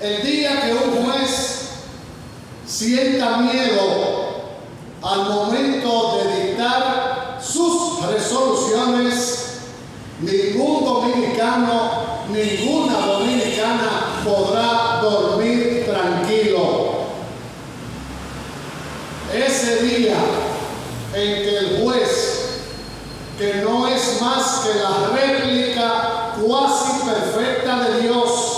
El día que un juez sienta miedo al momento de dictar sus resoluciones, ningún dominicano, ninguna dominicana podrá dormir tranquilo. Ese día en que el juez, que no es más que la réplica cuasi perfecta de Dios,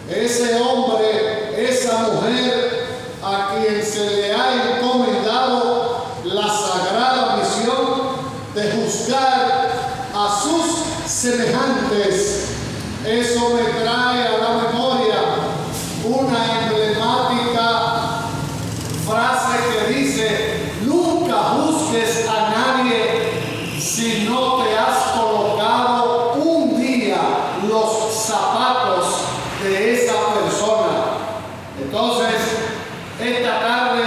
ese hombre, esa mujer a quien se le ha encomendado la sagrada misión de juzgar a sus semejantes, eso me trae a la memoria una emblemática frase que dice: nunca juzgues a nadie si no te has colocado un día los zapatos de esa persona. Entonces, esta tarde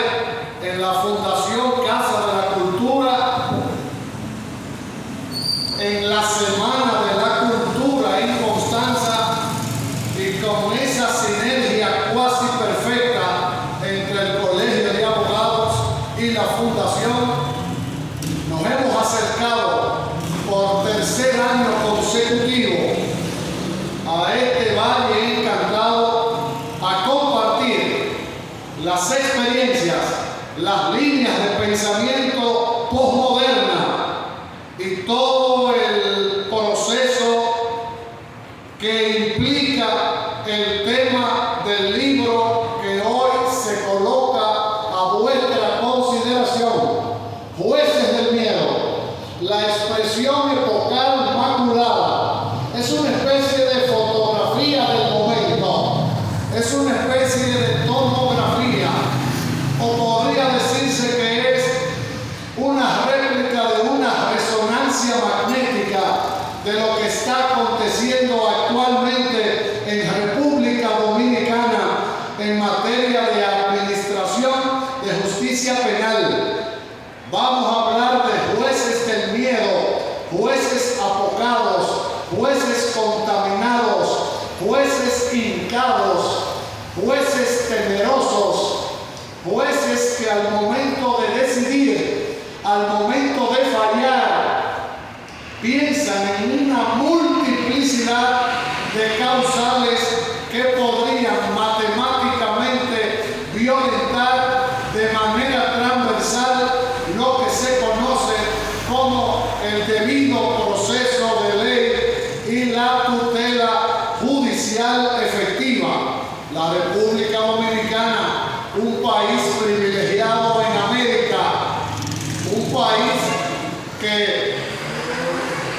en la Fundación Casa de la Cultura, en la Semana de la Cultura en Constanza, y con esa sinergia cuasi perfecta entre el Colegio de Abogados y la Fundación, nos hemos acercado por tercer año consecutivo a este Valle Encantado a compartir las experiencias, las líneas de pensamiento posmoderna y todo el proceso que implica el tema del libro que hoy se coloca a vuestra consideración: Jueces del Miedo, la expresión epocal maculada. Es una especie de fotografía del momento, es una especie de tomografía, o podría decirse que es una réplica de una resonancia magnética de lo que está aconteciendo actualmente en República Dominicana en materia de administración de justicia penal. Vamos a hablar de jueces del miedo, jueces apocados, jueces contaminados, jueces hincados, jueces temerosos, jueces que al momento de decidir, al momento de fallar, piensan en una multiplicidad de causales que podrían matemáticamente violentar de manera transversal lo que se conoce como el debido proceso de ley y la tutela judicial efectiva. La República Dominicana, un país privilegiado en América, un país que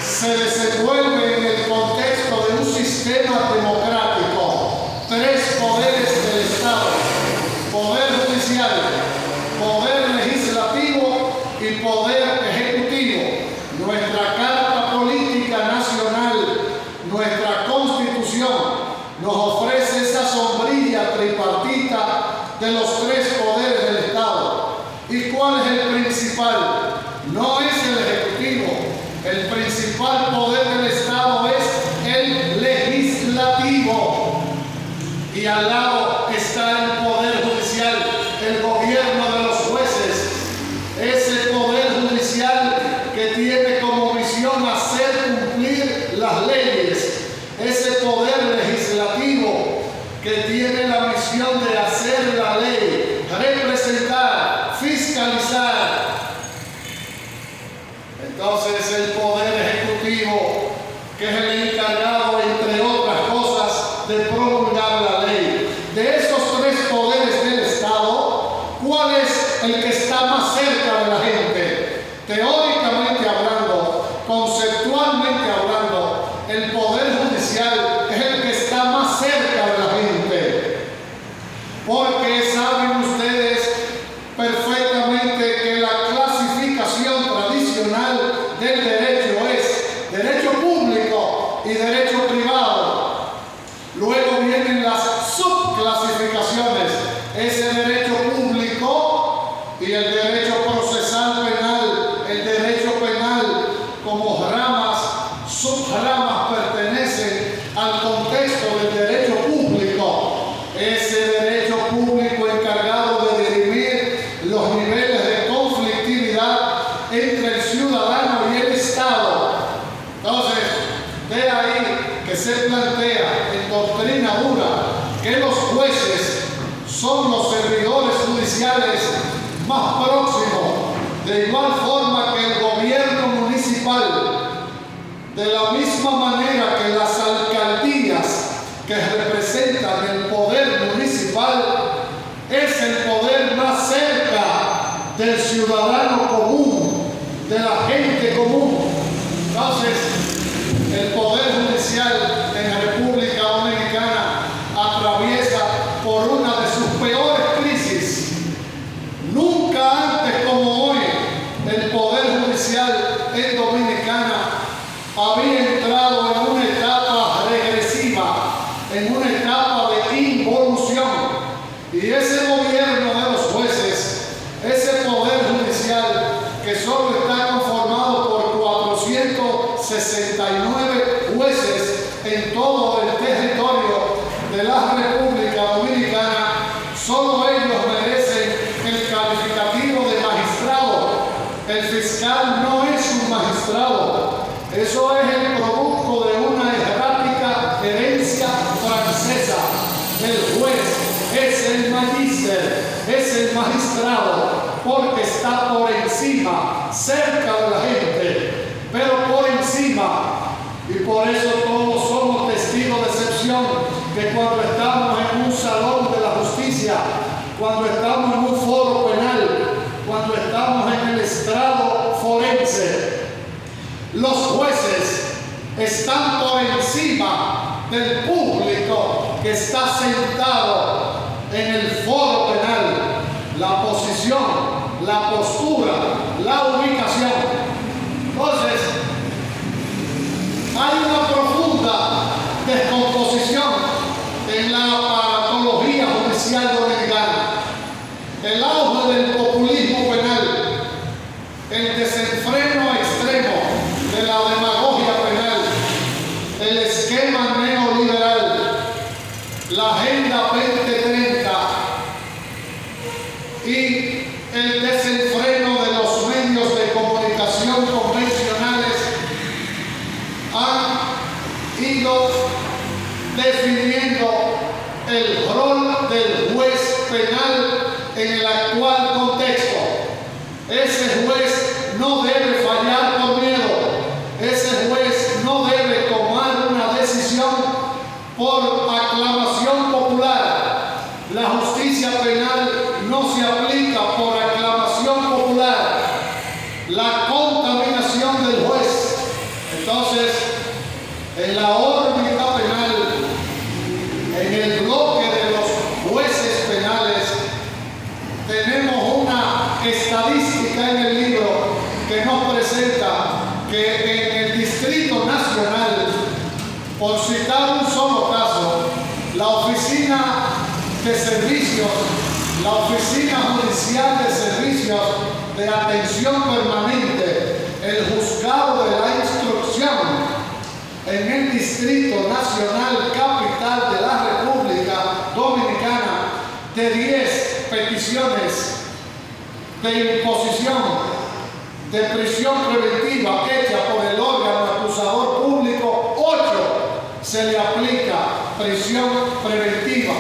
se desenvuelve en el contexto de un sistema democrático, tres poderes del Estado: poder judicial, poder legislativo y poder ejecutivo. Nuestra Carta Política Nacional, nuestra Constitución, nos ofrece esa sombrilla tripartita de los tres poderes del Estado. ¿Y cuál es el principal? No es el ejecutivo. El principal poder del Estado es el legislativo. Y al lado está el poder judicial, el gobierno de los jueces. Ese poder judicial que tiene como misión hacer cumplir las leyes. Ese poder legislativo que tiene la misión de hacer la ley, representar, fiscalizar. Entonces el poder ejecutivo, que es el encargado, entre otras cosas, de promulgar la ley. De esos tres poderes del Estado, ¿cuál es el que está más cerca de la gente? Teóricamente hablando, conceptualmente hablando, el poder judicial es el que está más cerca de la gente. Porque saben ustedes perfectamente que la clasificación tradicional del derecho es derecho público y derecho privado. Luego vienen las subclasificaciones, ese derecho público y el derecho privado. que los jueces son los servidores judiciales más próximos, de igual forma que el gobierno municipal, de la misma manera que las alcaldías que representan el poder municipal, es el poder más cerca del ciudadano común, de la gente común. Entonces, el poder judicial en la República Dominicana atraviesa por una de sus peores crisis. Nunca antes como hoy el poder judicial en Dominicana había entrado en una etapa regresiva, en una etapa de involución. Y ese gobierno de los jueces, ese poder judicial que solo está conformado por 469 jueces en todo el territorio de la República Dominicana, solo ellos merecen el calificativo de magistrado. El fiscal no es un magistrado. Eso es el producto de una errática herencia francesa. El juez es el magíster, es el magistrado, porque está por encima, cerca de la gente, pero por encima. Y por eso todos somos testigos de excepción, que cuando estamos en un salón de la justicia, cuando estamos en un foro penal, cuando estamos en el estrado forense, los jueces están por encima del público que está sentado en el foro penal. La posición, la postura, la ubicación. Entonces, hay una profunda descomposición en la aparatología judicial dominicana. El auge del populismo penal, el desenfreno extremo de la demagogia penal, el esquema neoliberal, la Agenda 2030 y el desenfreno de los medios de comunicación convencionales han ido definiendo el rol del juez penal en el actual contexto. Ese juez no debe fallar por miedo. Ese juez no debe tomar una decisión por aclamación popular. La justicia penal no se aplica por aclamación popular. La contaminación del juez. Entonces, en la órbita penal, en el bloque de los jueces penales, tenemos una estadística en el libro que nos presenta que en el Distrito Nacional, por citar un solo caso, la Oficina de Servicios, la Oficina Judicial de Servicios de Atención Permanente, el Juzgado de la Instrucción, en el Distrito Nacional Capital de la República Dominicana, de 10 peticiones de imposición de prisión preventiva hecha por el órgano acusador público, 8 se le aplica prisión preventiva.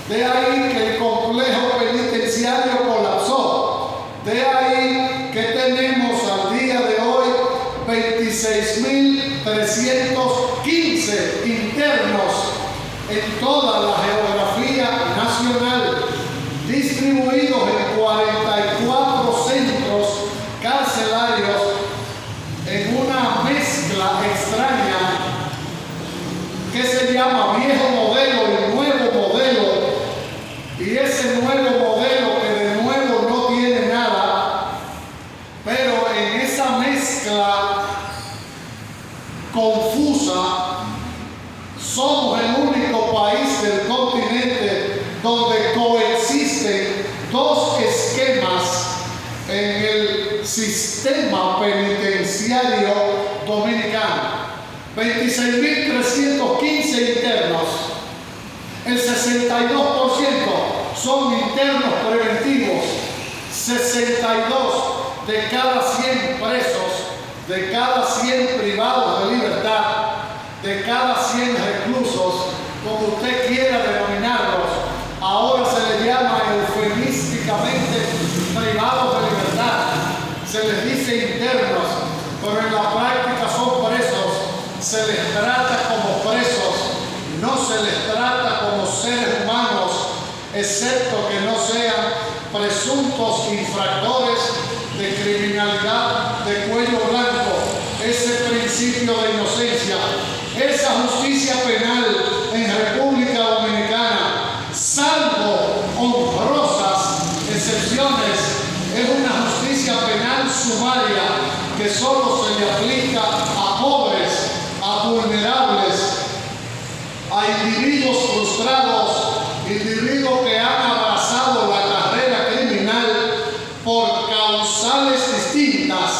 De ahí que el complejo penitenciario colapsó. De ahí que tenemos al día de hoy 26.315 internos en toda la geografía nacional, distribuidos en 44 centros carcelarios en una mezcla extraña que se llama viejo modelo y nuevo modelo. Y ese nuevo modelo, que de nuevo no tiene nada, pero en esa mezcla confusa, somos el único país del continente donde coexisten dos esquemas en el sistema penitenciario dominicano. 26.315 internos. El 62% son internos preventivos. 62 de cada 100 presos, de cada 100 privados de libertad, de cada 100 reclusos, como usted quiera denominarlo, excepto que no sean presuntos infractores de criminalidad de cuello blanco, ese principio de inocencia, esa justicia penal en República Dominicana, salvo honrosas excepciones, es una justicia penal sumaria que solo se le aplica a pobres, a vulnerables, a individuos frustrados, individuos que han abrazado la carrera criminal por causales distintas.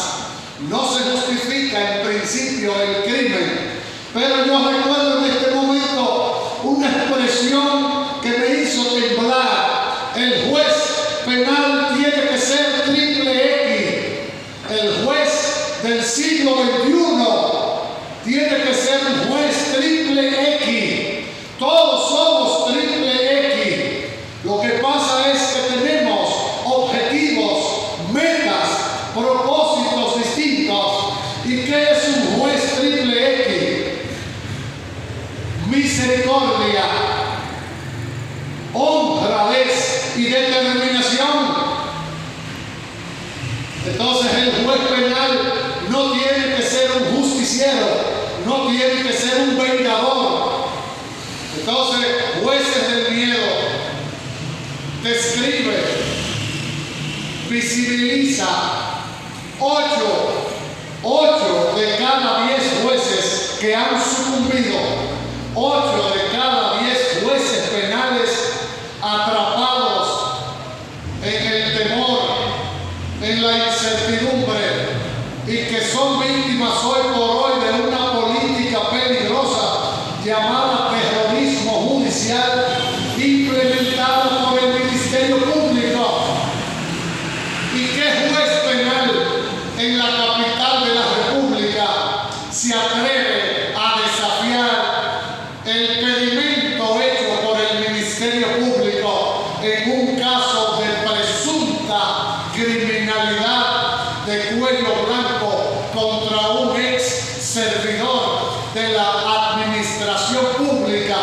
No se justifica en principio el crimen, pero yo recuerdo en este momento una expresión que me hizo temblar. El juez penal tiene que ser triple X. El juez del siglo XXI tiene que ser un juez triple X. Todos somos triple X. Lo que pasa es que tenemos objetivos, metas, propósitos distintos. ¿Y qué es un juez triple X? Misericordia, honradez y determinación. Entonces el juez penal no tiene que ser un justiciero, no tiene que ser un vengador. Entonces, jueces del miedo describe, visibiliza 8 de cada 10 jueces que han sucumbido, 8 de cada 10 jueces penales atrapados en el temor, en la incertidumbre, y que son víctimas hoy por hoy de una política peligrosa llamada terrorismo judicial, implementada por el Ministerio Público. ¿Y qué juez penal en la capital de la República se atreve a desafiar el pedimento hecho por el Ministerio Público en un caso de presunta criminalidad de cuello blanco contra un ex servidor de la administración pública?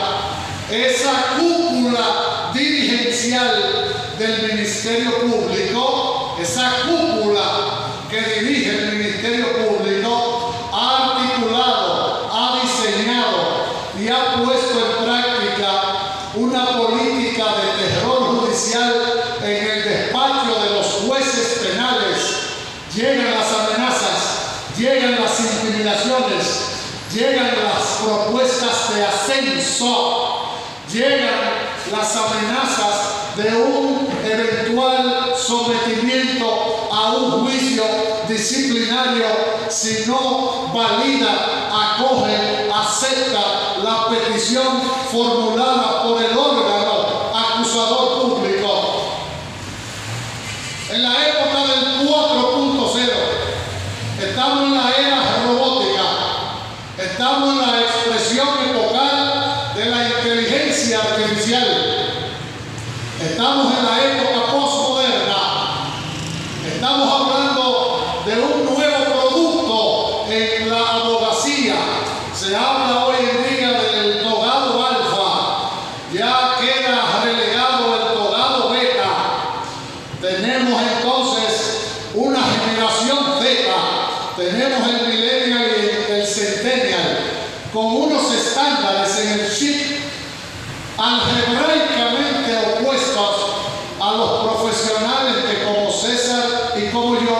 Esa cúpula dirigencial del Ministerio Público, esa cúpula que dirige el Ministerio Público, ha articulado, ha diseñado y ha puesto en práctica una política de terror judicial en el despacho de los jueces penales. Llegan las amenazas, llegan las intimidaciones, llegan las propuestas de ascenso, llegan las amenazas de un eventual sometimiento a un juicio disciplinario si no valida, acoge, acepta la petición formulada por el órgano acusador público. En la época del 4.0, estamos en la era robótica, estamos en la expresión epocal de la inteligencia artificial, estamos en la época postmoderna, estamos hablando de un nuevo producto en la abogacía. Se habla hoy en día del togado alfa, ya queda relegado el togado beta. Tenemos entonces una generación Z, tenemos el millennial y el centennial, con unos estándares en el chip algebraicamente opuestos a los profesionales que, como César y como yo,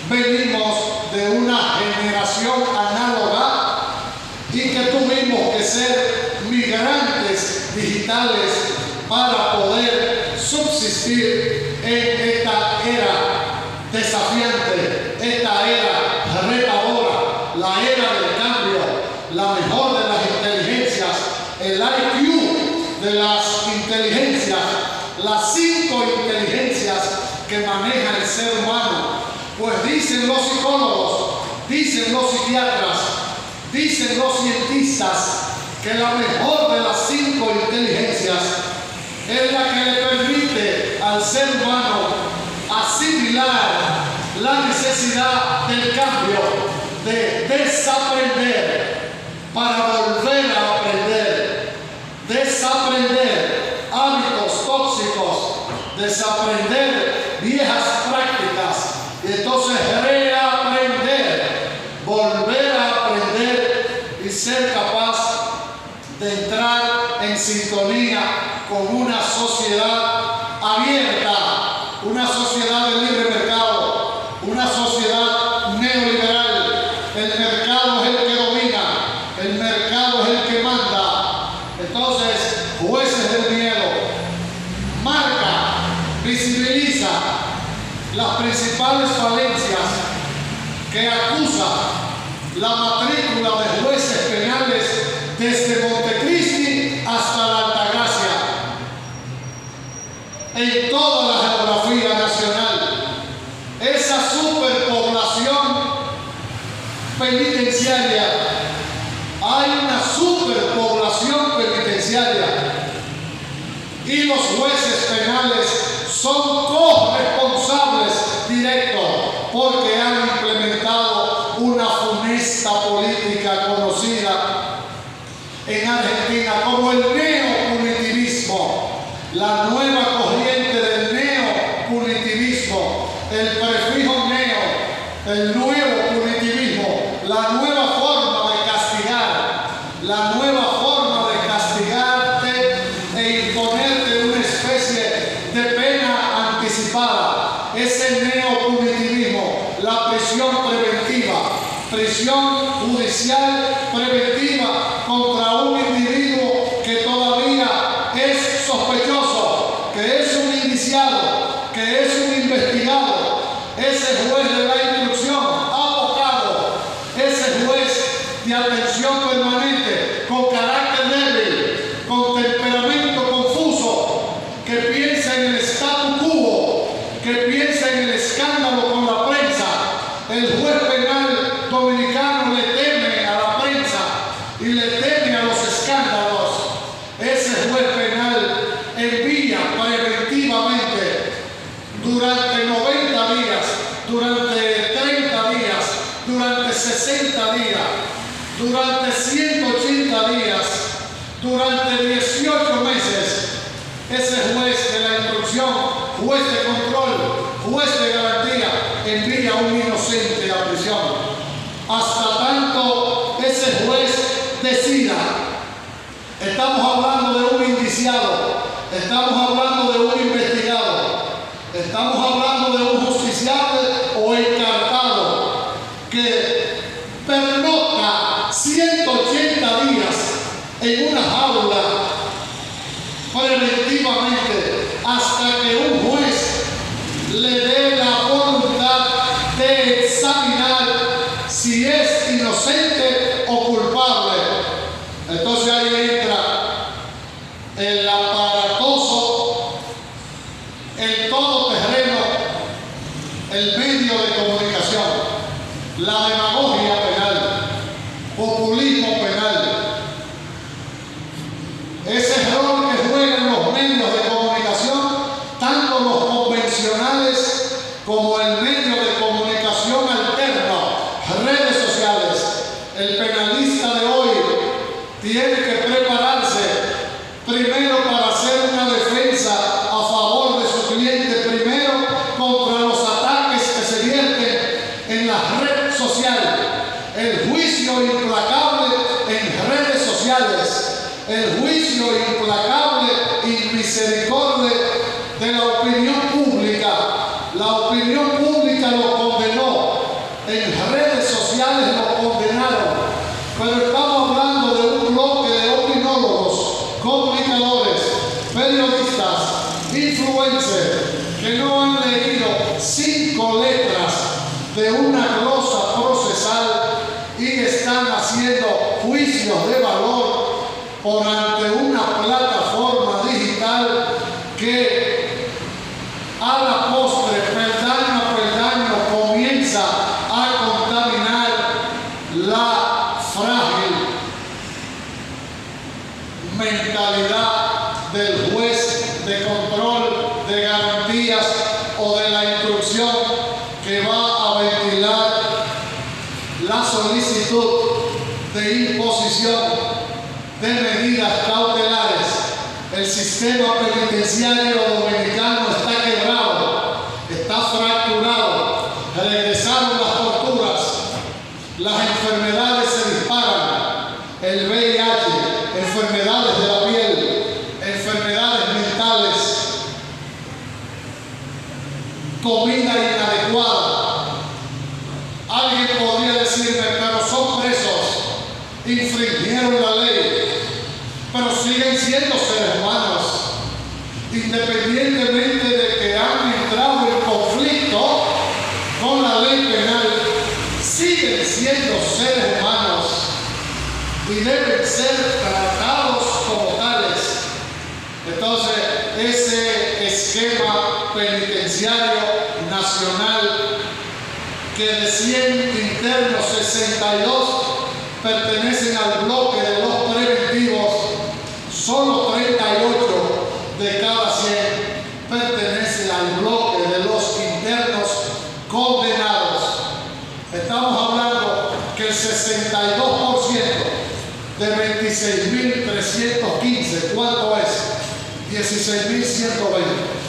venimos de una generación análoga y que tuvimos que ser migrantes digitales para poder subsistir en esta era desafiante, esta era retadora, la era del cambio, la mejor de las inteligencias, el IQ de las inteligencias, las 5 inteligencias que maneja el ser humano. Pues dicen los psicólogos, dicen los psiquiatras, dicen los cientistas que la mejor de las 5 inteligencias es la que le permite al ser humano asimilar la necesidad del cambio, de desaprender para volver a aprender, desaprender hábitos desaprender viejas prácticas y entonces reaprender, volver a aprender y ser capaz de entrar en sintonía con una sociedad abierta, una sociedad de libre mercado, una sociedad neoliberal. El mercado es el que domina, el mercado es el que manda. Entonces, jueces del miedo, marca, visibiliza las principales falencias que acusa la matrícula de jueces penales desde Montecristi hasta la Altagracia, en toda la geografía nacional. Esa superpoblación penitenciaria, hay una superpoblación penitenciaria y los jueces penales son corresponsables directos porque han implementado una funesta política conocida en Argentina como el neopunitivismo, la nueva corriente del neopunitivismo, el prefijo neo, el nuevo punitivismo, la nueva forma de castigar, la nueva forma de castigarte e imponerte una especie de pena anticipada. Ese neopunitivismo, la prisión preventiva, prisión judicial preventiva contra un individuo que todavía es sospechoso, que es un indiciado, que es un investigado. Ese juez de la instrucción, abogado, ese juez de atención permanente, con carácter débil, con temperamento confuso, que piensa en el statu quo, que piensa en el escándalo con la prensa. El juez penal dominicano le teme a la prensa y le teme a los escándalos. Ese juez penal envía preventivamente durante 90 días, durante 30 días, durante 60 días, durante 180 días, durante 18 meses. Ese juez de la instrucción, juez de control, juez de garantía, envía a un inocente a prisión. Hasta tanto ese juez decida. Estamos hablando de un indiciado, estamos hablando de un investigado, estamos hablando de un justiciable o encartado que pernocta 180 días en una jaula preventivamente hasta que un juez le dé la voluntad de examinar si es inocente o culpable. Entonces ahí entra el aparatoso, el todoterreno, el medio de comunicación, la demagogia penal, populismo penal. Ese rol que juegan los medios de comunicación, tanto los convencionales como el medio de comunicación alterno, redes sociales. El penalista de hoy tiene que prepararse primero para hacer una defensa a favor de su cliente, primero contra los ataques que se vierten en la red social, el juicio implacable en redes sociales, el juicio implacable y misericordia de la opinión pública. La opinión pública lo condenó, en redes sociales lo condenaron, pero estamos hablando de un bloque de opinólogos, comunicadores, periodistas, influencers, que no han leído 5 letras de una glosa procesal y están haciendo juicios de valor por ante una plataforma digital que a la postre, peldaño a peldaño, comienza a contaminar la frágil mentalidad del juez de control, de garantías o de la instrucción, que va a ventilar la solicitud de imposición de medidas cautelares. El sistema penitenciario dominicano está quebrado, está fracturado, regresaron las torturas, las enfermedades se disparan, el VIH, enfermedades de la piel, enfermedades mentales, comida inadecuada. Alguien podría decirme, pero son presos, infringieron la ley, pero siguen siendo seres humanos, independientemente de que han entrado en conflicto con la ley penal, siguen siendo seres humanos y deben ser tratados como tales. Entonces, ese esquema penitenciario nacional, que de 100 internos, 62 pertenecen al bloque de los preventivos, solo 38 de cada 100 pertenecen al bloque de los internos condenados. Estamos hablando que el 62% de 26.315, ¿cuánto es? 16.120.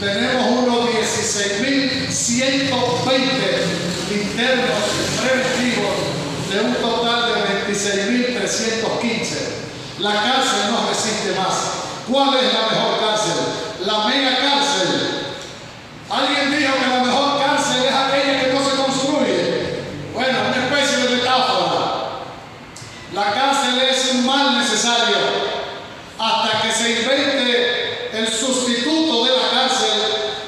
Tenemos unos 16.120 internos preventivos de un total de 26.315. La cárcel no resiste más. ¿Cuál es la mejor cárcel? La mega cárcel. Alguien dijo que la mejor cárcel es aquella que no se construye. Bueno, una especie de metáfora. La cárcel es un mal necesario hasta que se invente el sustituto de la cárcel.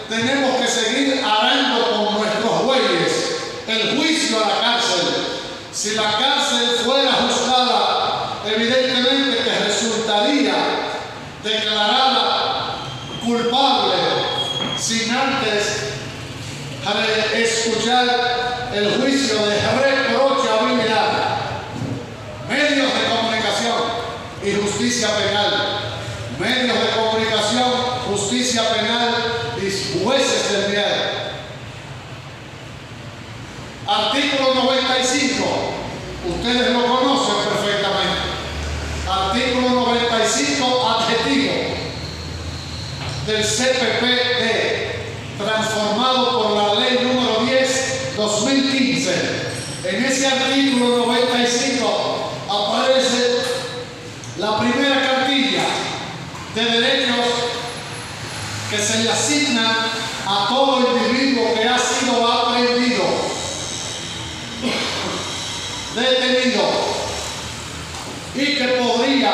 Tenemos que seguir arando con nuestros bueyes el juicio a la cárcel. Si la cárcel fuera juzgada, evidentemente que resultaría declarada culpable sin antes escuchar el juicio de reprochabilidad. Medios de comunicación y justicia penal. Medios de comunicación, justicia penal y jueces del miedo. Artículo 95. Ustedes lo conocen perfectamente. Artículo 95, adjetivo del CPPD, transformado por la ley número 10/2015. En ese artículo 95 aparece la primera cartilla de derechos que se le asignan a todo individuo que ha sido aprehendido, detenido y que podría,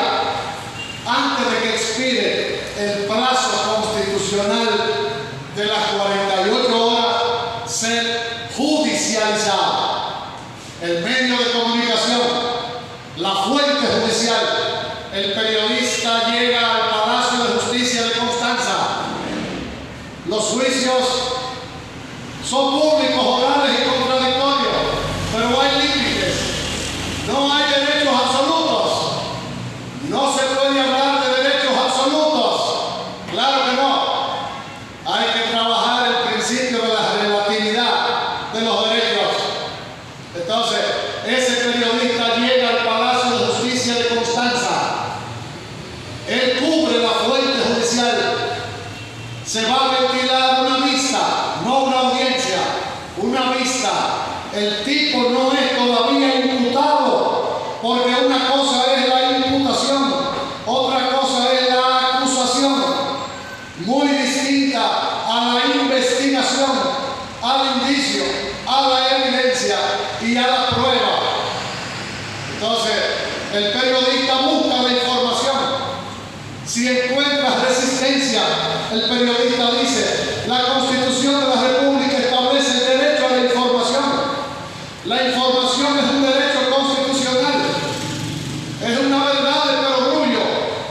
antes de que expire el plazo constitucional de las 48 horas, ser judicializado. El medio de comunicación, la fuente judicial, el periodista llega al Palacio de Justicia de Constanza. Los juicios son públicos, orales y contradictorios, pero hay límites. No hay derechos absolutos. No se puede hablar de derechos absolutos. Claro que no. Hay que trabajar el principio de la relatividad de los derechos. Entonces, ese periodista llega al Palacio de Justicia de Constanza. Él cubre la fuente judicial. Se va a ventilar una vista, no una audiencia, una vista. El tipo no es todavía imputado, porque una cosa es la imputación, otra cosa es la acusación, muy distinta a la investigación, al indicio, a la evidencia y a la prueba. Entonces, el periodista busca la información. Si encuentra resistencia, el periodista dice: la Constitución de la República establece el derecho a la información. La información es un derecho constitucional. Es una verdad de perogrullo.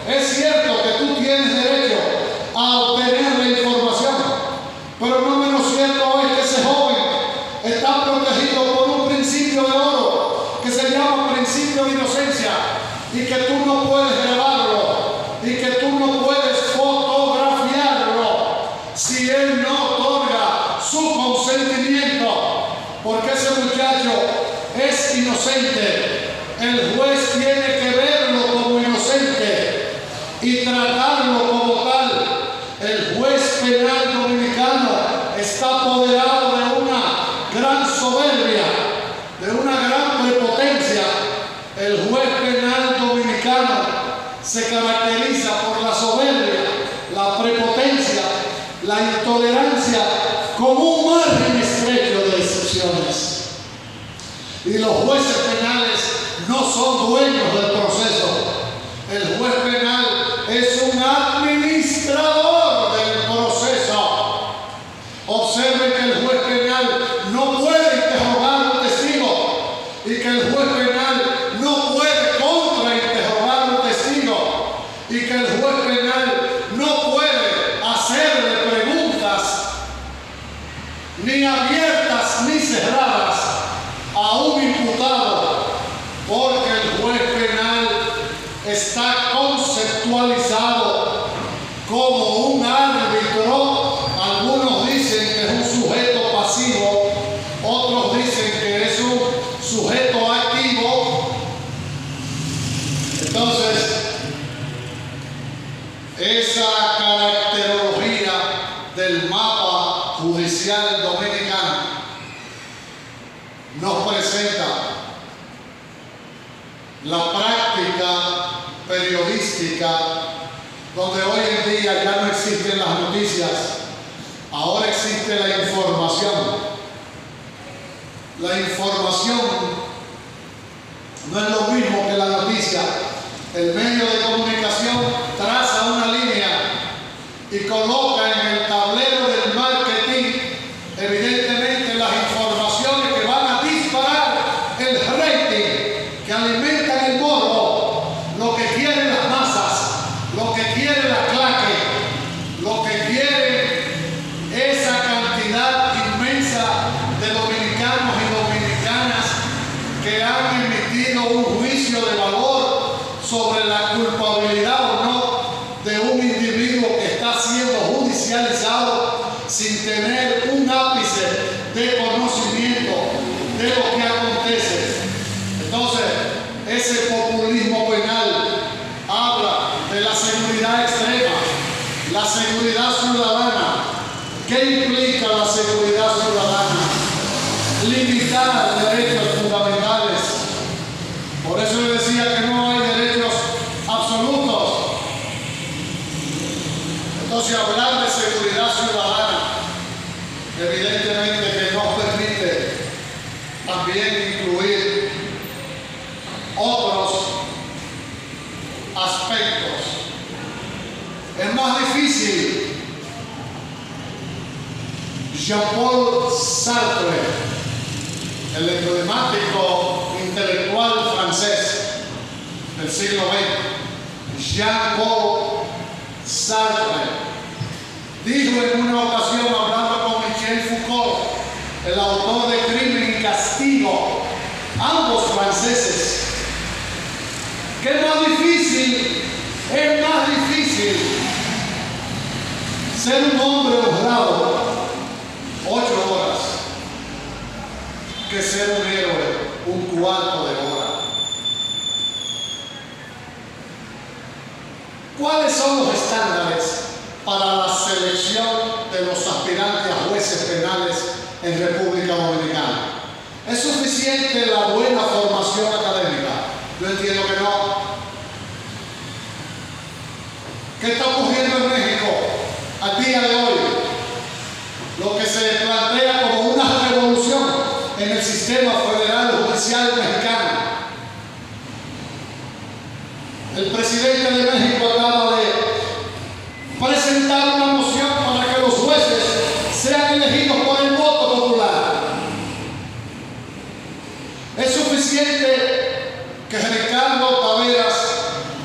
Es cierto que tú tienes derecho a obtener la información, pero no menos cierto es que ese joven está protegido por un principio de oro que se llama principio de inocencia, y que tú no puedes grabarlo, y que tú no puedes fotografiarlo si él no otorga y tratarlo como tal. El juez penal dominicano está apoderado de una gran soberbia, de una gran prepotencia. El juez penal dominicano se caracteriza por la soberbia, la prepotencia, la intolerancia, con un margen estrecho de excepciones. Y los jueces penales no son dueños del proceso. El juez penal es un administrador del proceso. Observen que el juez penal no puede interrogar a un testigo y que el juez penal no puede contrainterrogar a un testigo y que el juez penal no puede hacerle preguntas ni abiertas ni cerradas a un imputado, porque el juez penal está conceptualizado como un árbitro. Algunos dicen que es un sujeto pasivo, otros dicen que es un sujeto activo. Entonces, esa caracterología del mapa judicial dominicano nos presenta la práctica periodística, donde hoy en día ya no existen las noticias, ahora existe la información. La información no es lo mismo que la noticia. El medio de comunicación traza una línea y coloca en el tablero del marketing, evidentemente, las informaciones que van a disparar el rating, que alimentan el morbo, lo que quieren las masas, lo que quiere la claque, lo que quiere esa cantidad inmensa de dominicanos y dominicanas que han emitido un juicio de valor sobre la culpabilidad o no de un individuo que está siendo judicializado sin tener un ápice de conocimiento de lo que acontece. Entonces, ese populismo penal habla de la seguridad extrema, la seguridad ciudadana. ¿Qué implica la seguridad ciudadana? Limitar derechos fundamentales. Por eso le decía que no hay derechos absolutos. Entonces, hablar de seguridad ciudadana, evidentemente que nos permite también incluir otros aspectos. Es más difícil. Jean-Paul Sartre, el emblemático intelectual francés del siglo XX, Jean-Paul Sartre, dijo en una ocasión, hablando con Michel Foucault, el autor de Crimen y Castigo, ambos franceses, que es más difícil ser un hombre honrado 8 horas que ser un héroe un cuarto de hora. ¿Cuáles son los estándares para la selección de los aspirantes a jueces penales en República Dominicana? ¿Es suficiente la buena formación académica? Yo entiendo que no. ¿Qué está ocurriendo en México al día de hoy? Lo que se plantea como una revolución en el sistema federal judicial mexicano. El presidente de México acaba de presentar una moción para que los jueces sean elegidos por el voto popular. Es suficiente que Ricardo Taveras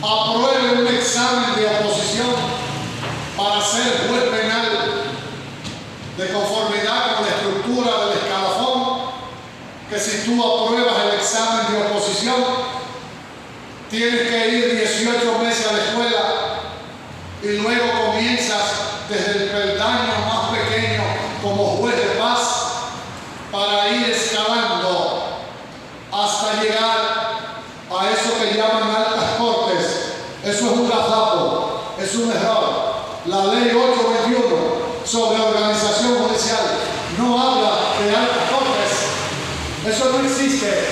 apruebe un examen de oposición para ser juez penal de conformidad con la estructura del escalafón, que si tú apruebas el examen de oposición, tienes que ir 18 meses a la escuela y luego comienzas desde el peldaño más pequeño como juez de paz para ir escalando hasta llegar a eso que llaman altas cortes. Eso es un gazapo. es un error. La ley 821 sobre organización judicial no habla de altas cortes. Eso no existe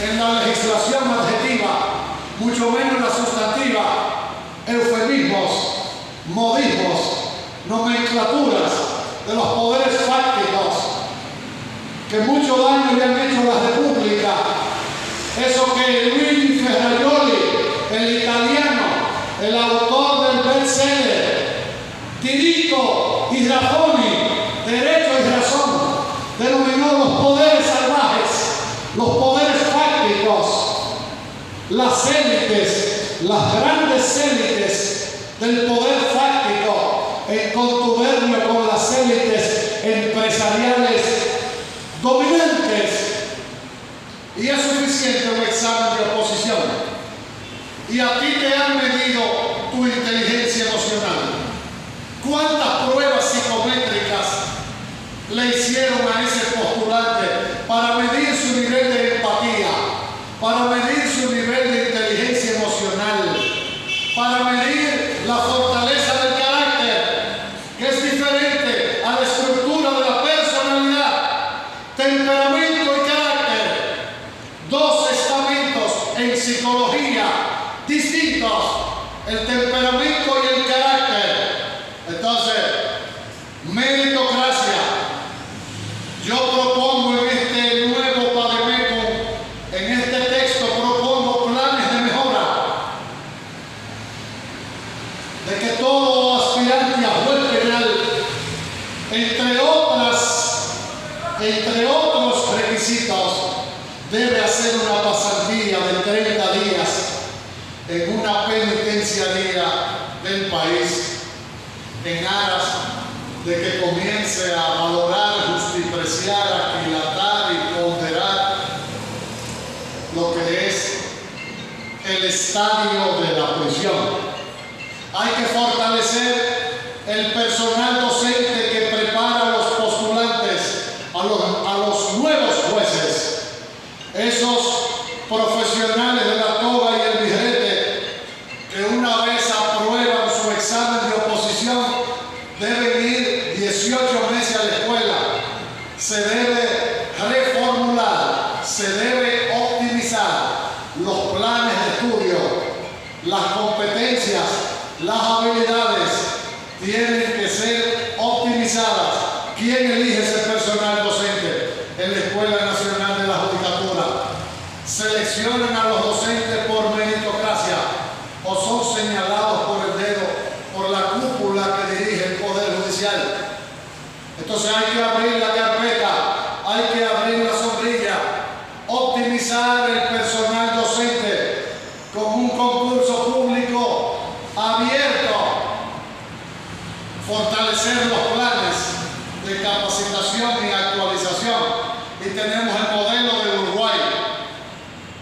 en la legislación adjetiva, mucho menos en la sustantiva. Eufemismos, modismos, nomenclaturas de los poderes fácticos que mucho daño le han hecho a la República. Eso que Luigi Ferrajoli, el italiano, el autor del bestseller Diritto y Ragione, Derecho y Razón, denominó los poderes salvajes, los poderes fácticos, las élites, las grandes élites del poder fáctico en contubernio con las élites empresariales dominantes. Y es suficiente un examen de oposición. Y a ti te han medido tu inteligencia emocional. ¿Cuántas pruebas psicométricas le hicieron a ese postulante para medir su nivel de empatía, para medir su nivel de inteligencia emocional, para medir la fortaleza del carácter, que es diferente a la estructura de la personalidad, temperamento y carácter? Dos estamentos en psicología distintos, el temperamento y el carácter. Entonces, meritocracia. Yo propongo en este nuevo Vademecum, en este texto propongo planes de mejora, de que todo aspirante a juez penal, entre otros requisitos, debe hacer una pasantía de 30 días en una penitenciaría del país, en aras de que comience a valorar, justipreciar, aquilatar y ponderar lo que es el estadio de la prisión. Hay que fortalecer el personal docente que prepara a los postulantes, a los nuevos jueces, esos profesionales de la toga y el birrete que una vez aprueban su examen de oposición deben ir 18 meses a la escuela. Se debe reformular, se debe optimizar los planes de estudio, las competencias, las habilidades tienen que ser optimizadas. ¿Quién elige ese personal docente? En la Escuela Nacional de la Judicatura. ¿Seleccionan a los docentes por meritocracia o son señalados por el dedo por la cúpula que dirige el Poder Judicial? Entonces hay que abrir la carpeta, hay que abrir la sombrilla, optimizar el personal docente con un concurso público abierto, fortalecer los planes de capacitación y actualización. Y tenemos el modelo de Uruguay.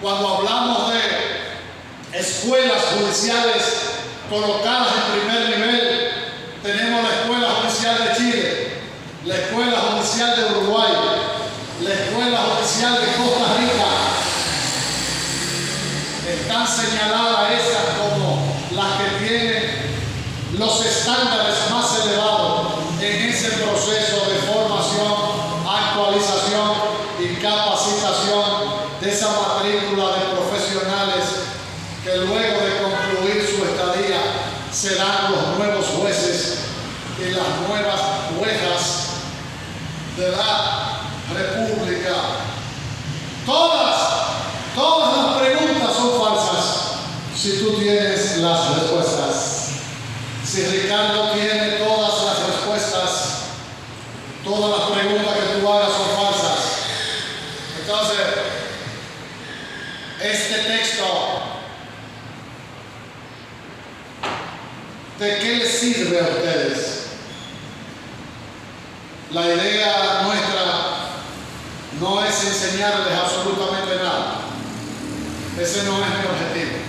Cuando hablamos de escuelas judiciales colocadas en primer nivel, tenemos la Escuela Judicial de Chile, la Escuela Judicial de Uruguay, la Escuela Judicial de Costa Rica. Están señaladas esas como las que tienen los estándares más elevados en ese proceso de formación, actualización y capacitación de esa matrícula de profesionales que luego de concluir su estadía serán los nuevos jueces y las nuevas juezas de la República. Todas las preguntas son falsas si tú tienes las respuestas. Si Ricardo tiene todas las respuestas, todas las preguntas que tú hagas son falsas. Entonces, este texto, ¿de qué les sirve a ustedes? La idea nuestra no es enseñarles absolutamente nada. Ese no es mi objetivo.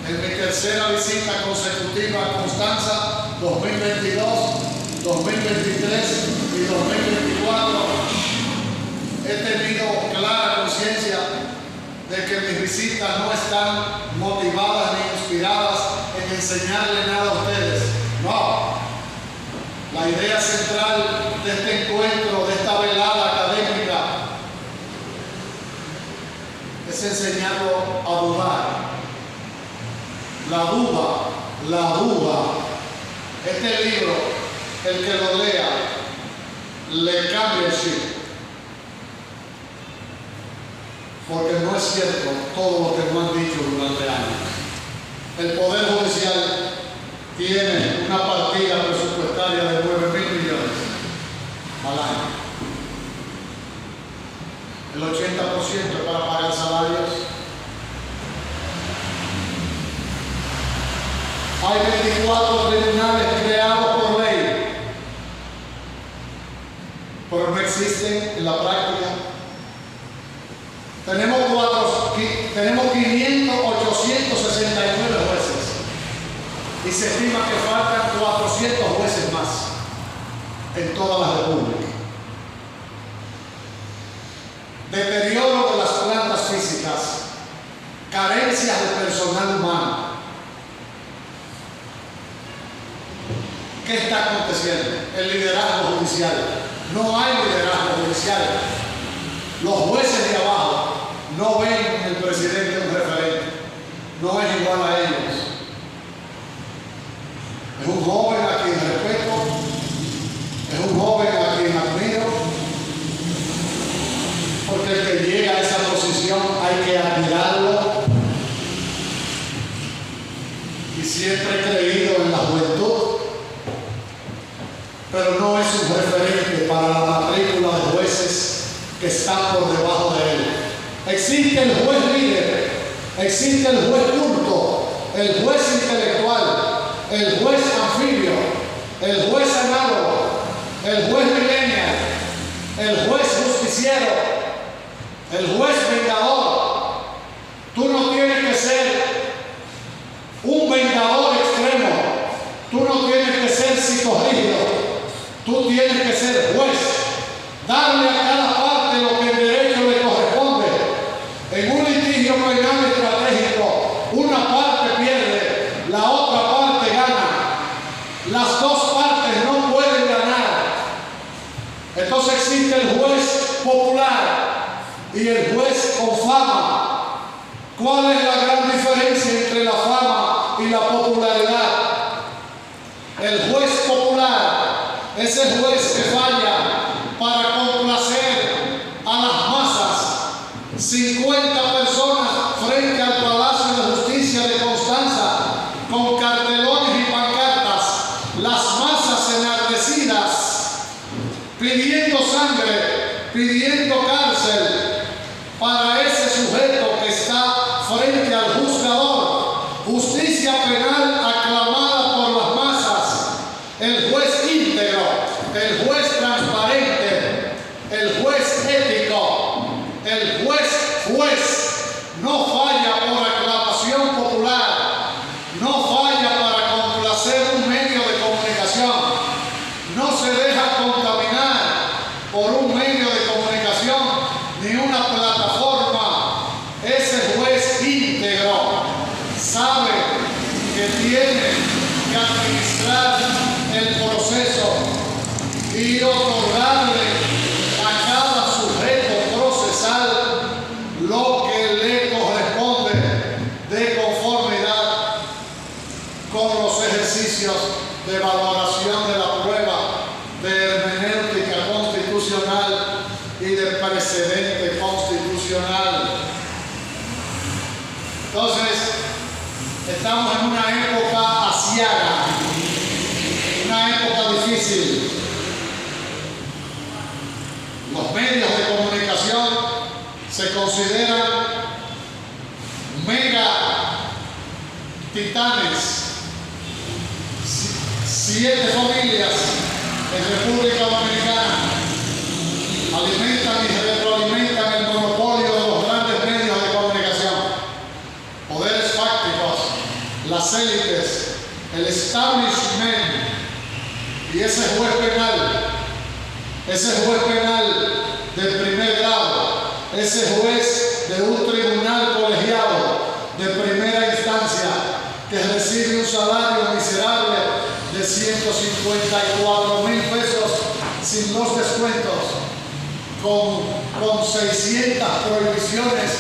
En mi tercera visita consecutiva a Constanza, 2022, 2023 y 2024, he tenido clara conciencia de que mis visitas no están motivadas ni inspiradas en enseñarle nada a ustedes. No. La idea central de este encuentro, de esta velada académica, es enseñarlo a dudar. La duda. Este libro, el que lo lea, le cambia el chip. Porque no es cierto todo lo que nos han dicho durante años. El Poder Judicial tiene una partida presupuestaria de 9.000 millones al año. El 80% es para pagar salarios. Hay 24 tribunales creados por ley, pero no existen en la práctica. Tenemos 500, 869 jueces y se estima que faltan 400 jueces más en toda la República. Deterioro de las plantas físicas, carencias de personal humano. ¿Qué está aconteciendo? El liderazgo judicial. No hay liderazgo judicial. Los jueces de abajo no ven en el presidente un referente. No es igual a ellos. Es un joven a quien respeto. Es un joven a quien admiro. Porque el que llega a esa posición hay que admirarlo. Y siempre he creído en la juventud. Pero no es un referente para la matrícula de jueces que están por debajo de él. Existe el juez líder, existe el juez culto, el juez intelectual, el juez anfibio, el juez análogo, el juez millennial, el juez justiciero, el juez vengador. Tú no tienes que ser un vengador extremo, tú no tienes que ser psicorrígido. Tú tienes que ser juez, darle a cada parte lo que en derecho le corresponde. En un litigio penal estratégico, una parte pierde, la otra parte gana. Las dos partes no pueden ganar. Entonces existe el juez popular y el juez con fama. ¿Cuál es la gran diferencia entre la fama y la popularidad? El juez popular, ese juez que falla para complacer a las masas. 50 personas frente al Palacio de Justicia de Constanza con cartelones y pancartas. Las masas enardecidas pidiendo sangre, pidiendo cárcel para ese sujeto que está frente al juzgador. Justicia penal aclamada por las masas. El juez íntegro, el juez transparente, el juez ético, el juez no falla por aclamación popular, no falla para complacer un medio de comunicación, no se deja contaminar por un medio de comunicación ni una plataforma. Ese juez íntegro sabe que tiene que administrar el proceso y otorgarle a cada sujeto procesal lo que le corresponde de conformidad con los ejercicios de valoración de la prueba, de hermenéutica constitucional y de precedente constitucional. Entonces, estamos en una época aciaga, una época difícil. Los medios de comunicación se consideran mega titanes. 7 familias en República Dominicana alimentan y retroalimentan el monopolio de los grandes medios de comunicación. Poderes fácticos, las élites, el establishment. Y ese juez penal de primer grado, ese juez de un tribunal colegiado de primera instancia que recibe un salario 354,000 pesos sin los descuentos, con 600 prohibiciones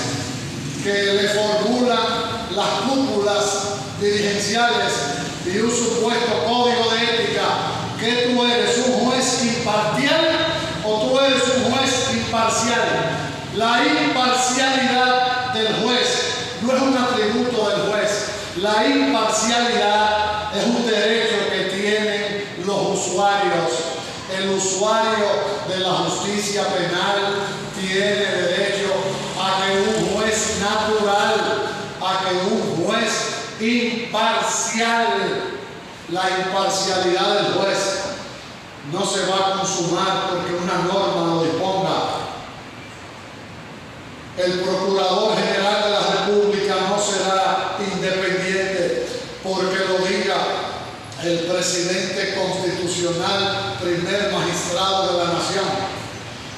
que le formulan las cúpulas dirigenciales y un supuesto código de ética, que tú eres un juez imparcial o tú eres un juez imparcial. La imparcialidad del juez no es un atributo del juez. La imparcialidad es un derecho que tienen los usuarios. El usuario de la justicia penal tiene derecho a que un juez natural, a que un juez imparcial, la imparcialidad del juez no se va a consumar porque una norma lo disponga. El Procurador General de la República no será independiente porque lo diga el presidente constitucional, primer magistrado de la nación.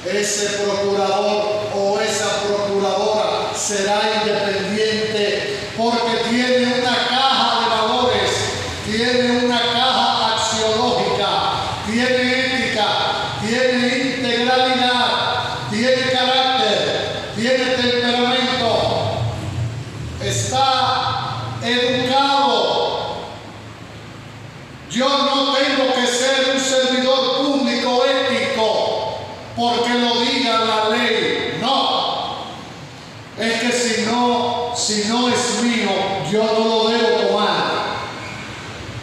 Ese procurador o esa procuradora será independiente porque tiene una caja de valores, tiene una caja axiológica, tiene ética, tiene integralidad, tiene carácter, tiene temperamento, está educado. Yo no tengo que ser un servidor público ético porque lo diga la ley. No. Es que si no es mío, yo no lo debo tomar.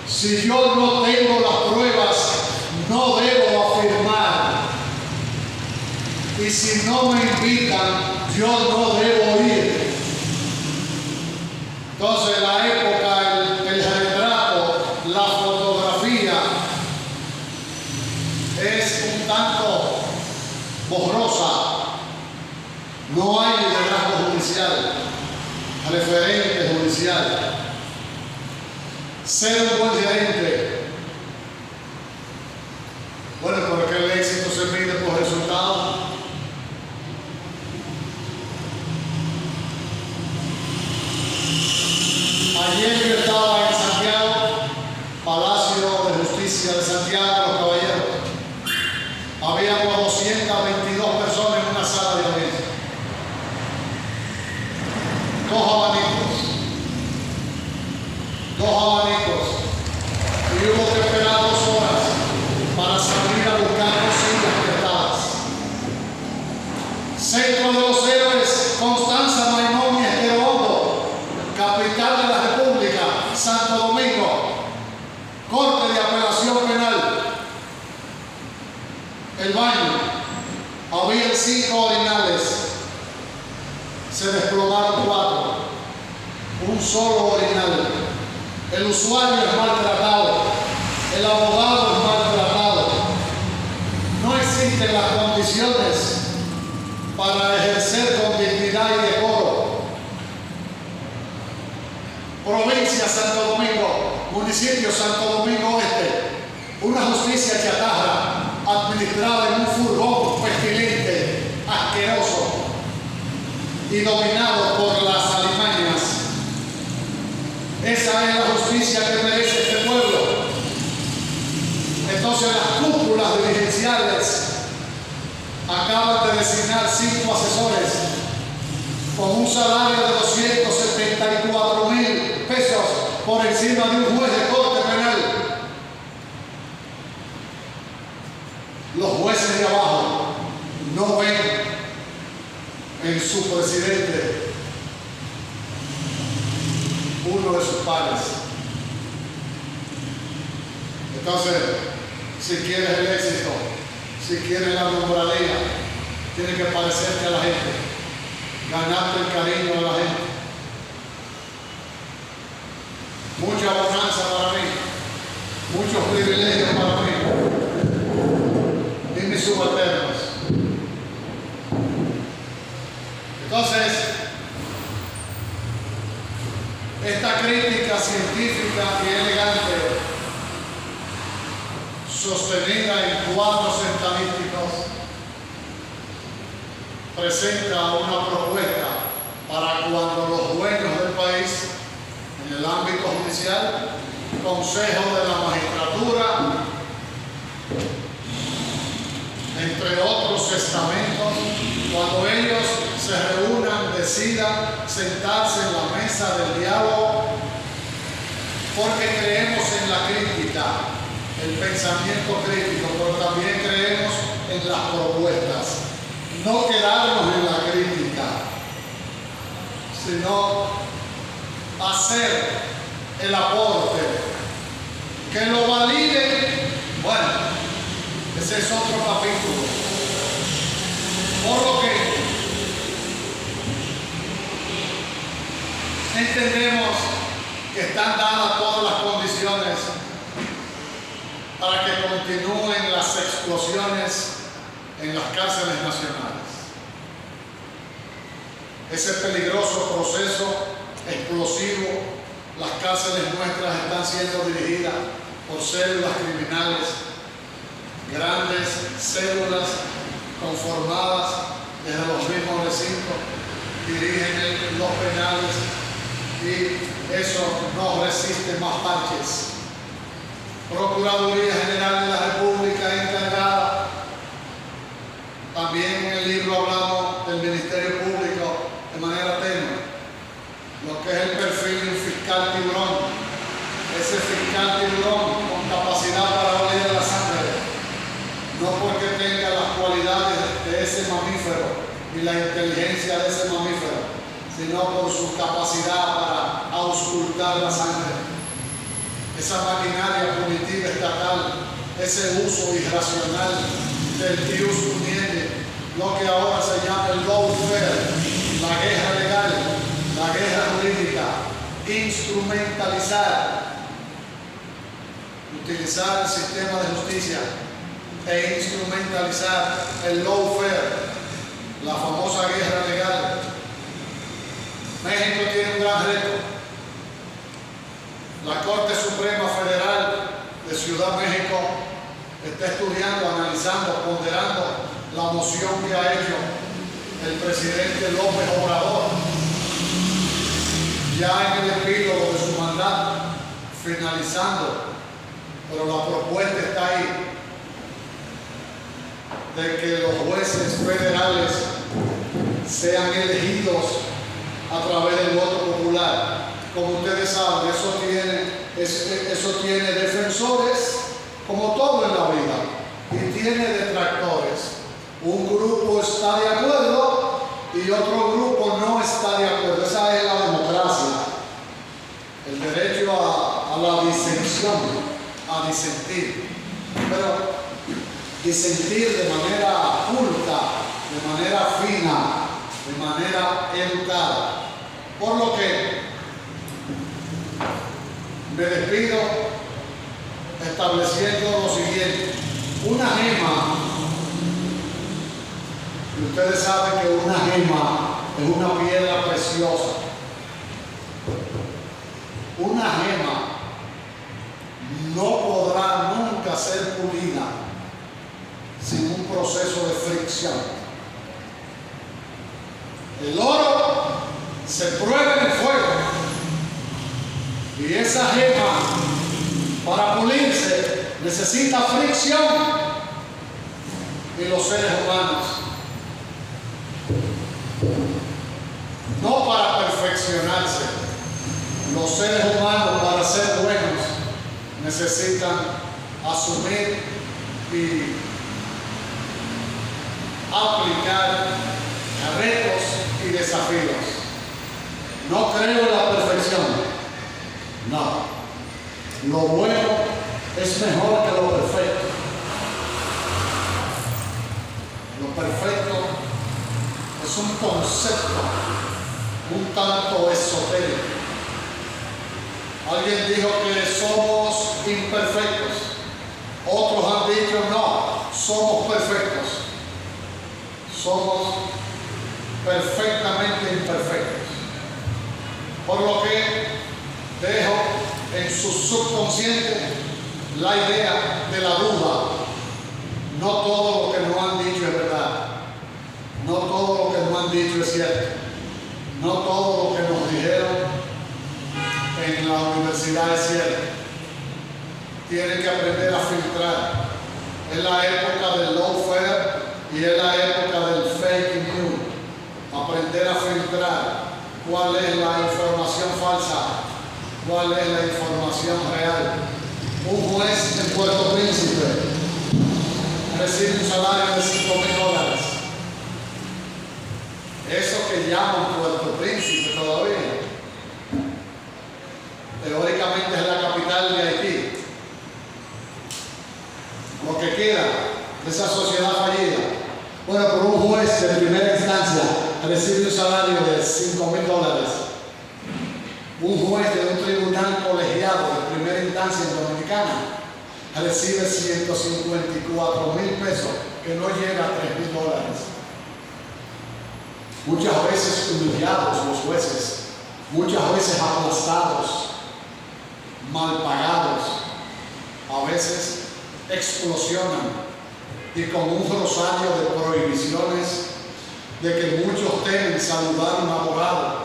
Si yo no tengo las pruebas, no debo afirmar. Y si no me invitan, yo no debo ir. Entonces la época, el retrato, la fotografía es un tanto borrosa. No hay liderazgo judicial, referente judicial. Ser un buen gerente. Bueno, porque el éxito se mide por resultados. Ayer yo estaba en Santiago, Palacio de Justicia de Santiago, Los Caballeros. Habíamos 222 personas en una sala de audiencia. 2 abanicos. Y hubo que esperar 2 horas para salir a buscar 2 sillas prestadas. Centro de los Héroes, Constanza Maimón y Esquerondo, capital de la República, Santo Domingo, Corte de Apelación Penal. El baño, había 5 orinales, se desplomaron 4, un solo orinal. El usuario es maltratado, el abogado es maltratado. No existen las condiciones para ejercer con dignidad y decoro. Provincia Santo Domingo, municipio Santo Domingo Oeste, una justicia chatarra, administrada en un furgón pestilente, asqueroso y dominado por las alimañas. Esa es la justicia que merece este pueblo. Entonces las cúpulas dirigenciales acaban de designar 5 asesores con un salario de 274,000 pesos por encima de un juez de corte penal. Los jueces de abajo no ven en su presidente uno de sus pares. Entonces, si quieres el éxito, si quieres la moralidad, tienes que parecerte a la gente, ganarte el cariño de la gente. Mucha bonanza para mí, muchos privilegios para mí y mis subalternos. Entonces, esta crítica científica y elegante, sostenida en cuadros estadísticos, presenta una propuesta para cuando los dueños del país, en el ámbito judicial, Consejo de la Magistratura entre otros estamentos, cuando ellos se reúnan, decidan sentarse en la mesa del diálogo, porque creemos en la crítica, el pensamiento crítico, pero también creemos en las propuestas. No quedarnos en la crítica, sino hacer el aporte, que lo validen. Bueno, ese es otro capítulo. Por lo que entendemos que están dadas todas las condiciones para que continúen las explosiones en las cárceles nacionales. Ese peligroso proceso explosivo, las cárceles nuestras están siendo dirigidas por células criminales, grandes células conformadas desde los mismos recintos, dirigen los penales y eso no resiste más parches. Procuraduría General de la República encargada. También en el libro hablamos del Ministerio Público de manera tenue, lo que es el perfil de un fiscal tiburón. Ese fiscal tiburón con capacidad para oler la sangre, no porque tenga las cualidades de ese mamífero y la inteligencia de ese mamífero, sino por su capacidad para auscultar la sangre. Esa maquinaria punitiva estatal, ese uso irracional del ius puniendi, lo que ahora se llama el lawfare, la guerra legal, la guerra jurídica, instrumentalizar, utilizar el sistema de justicia e instrumentalizar el lawfare, la famosa guerra legal. México tiene un gran reto. La Corte Suprema Federal de Ciudad México está estudiando, analizando, ponderando la moción que ha hecho el presidente López Obrador, ya en el epílogo de su mandato, finalizando, pero la propuesta está ahí, de que los jueces federales sean elegidos a través del voto popular. Como ustedes saben, eso tiene defensores, como todo en la vida, y tiene detractores. Un grupo está de acuerdo y otro grupo no está de acuerdo. Esa es la democracia, el derecho a la disensión, a disentir. Pero disentir de manera culta, de manera fina, de manera educada. Por lo que me despido estableciendo lo siguiente: una gema, y ustedes saben que una gema es una piedra preciosa. Una gema no podrá nunca ser pulida sin un proceso de fricción. El oro se prueba en el fuego. Y esa gema, para pulirse, necesita fricción. Y los seres humanos, no para perfeccionarse, los seres humanos para ser buenos necesitan asumir y aplicar retos y desafíos. No creo en la perfección. No, lo bueno es mejor que lo perfecto. Lo perfecto es un concepto un tanto esotérico. Alguien dijo que somos imperfectos. Otros han dicho no, somos perfectos. Somos perfectamente imperfectos. Por lo que dejo en su subconsciente la idea de la duda. No todo lo que nos han dicho es verdad. No todo lo que nos han dicho es cierto. No todo lo que nos dijeron en la universidad es cierto. Tienen que aprender a filtrar. Es la época del lawfare, Y es la época del fake news. Aprender a filtrar cuál es la información falsa, cuál es la información real. Un juez en Puerto Príncipe recibe un salario de $5,000. Eso que llaman Puerto Príncipe todavía, teóricamente es la capital de Haití. Lo que queda de esa sociedad fallida. Bueno, por un juez de primera instancia recibe un salario de $5,000. Un juez de un tribunal colegiado de primera instancia en Dominicana recibe $154,000, que no llega a $3,000. Muchas veces humillados los jueces, muchas veces aplastados, mal pagados, a veces explosionan y con un rosario de prohibiciones de que muchos temen saludar a un abogado.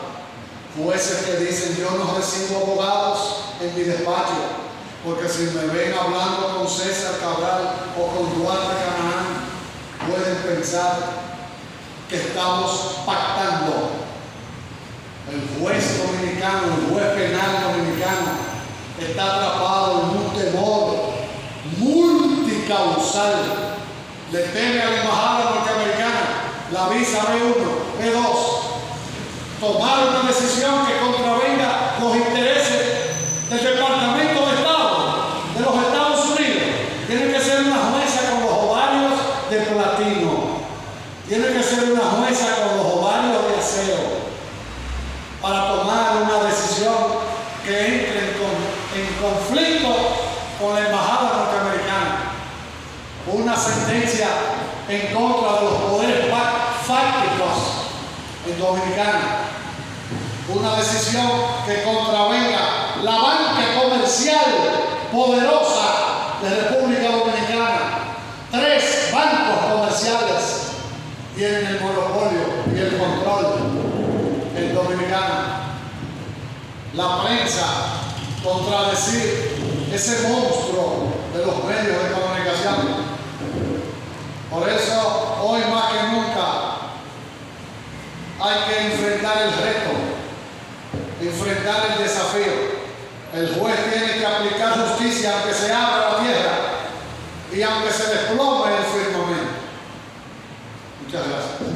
Jueces que dicen: yo no recibo abogados en mi despacho, porque si me ven hablando con César Cabral o con Duarte Canaán, pueden pensar que estamos pactando. El juez dominicano, el juez penal dominicano, está atrapado en un temor multicausal. Le teme a la embajada norteamericana, la visa B1, B2, tomar una decisión que contravenga los intereses del Departamento de Estado de los Estados Unidos. Tiene que ser una jueza con los ovarios de platino. Tiene que ser una jueza con los ovarios de acero para tomar una decisión que entre en conflicto con la embajada norteamericana. Una sentencia en contra de los poderes fácticos en Dominicana. Una decisión que contravenga la banca comercial poderosa de República Dominicana. 3 bancos comerciales tienen el monopolio y el control en Dominicana. La prensa contradecir ese monstruo de los medios de comunicación. Por eso, hoy más que nunca, hay que enfrentar el reto, enfrentar el desafío. El juez tiene que aplicar justicia aunque se abra la tierra y aunque se desplome el firmamento. Muchas gracias.